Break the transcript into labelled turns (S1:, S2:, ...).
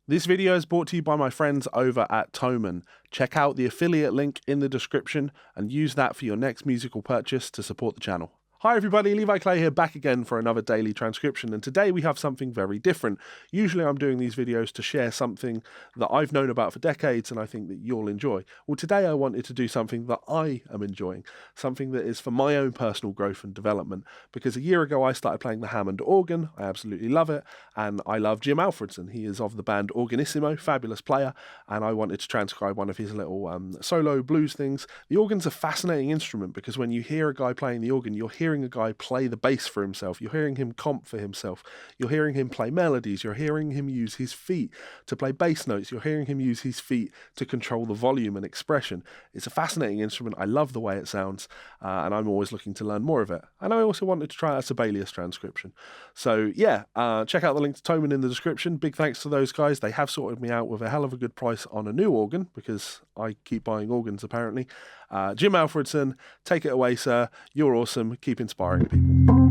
S1: This video is brought to you by my friends over at Thomann. Check out the affiliate link in the description and use that for your next musical purchase to support the channel. Hi everybody, Levi Clay here, back again for another daily transcription, and today we have something very different. Usually I'm doing these videos to share something that I've known about for decades and I think that you'll enjoy. Well, today I wanted to do something that I am enjoying, something that is for my own personal growth and development, because a year ago I started playing the Hammond Organ. I absolutely love it, and I love Jim Alfredson. He is of the band Organissimo, fabulous player, and I wanted to transcribe one of his little solo blues things. The organ's a fascinating instrument because when you hear a guy playing the organ, you're hearing a guy play the bass for himself, you're hearing him comp for himself, you're hearing him play melodies, you're hearing him use his feet to play bass notes, you're hearing him use his feet to control the volume and expression. It's a fascinating instrument. I love the way it sounds, and I'm always looking to learn more of it. And I also wanted to try out a Sibelius transcription. So yeah, check out the link to Thomann in the description. Big thanks to those guys. They have sorted me out with a hell of a good price on a new organ, because I keep buying organs apparently. Jim Alfredson, take it away, sir. You're awesome. Keep inspiring people.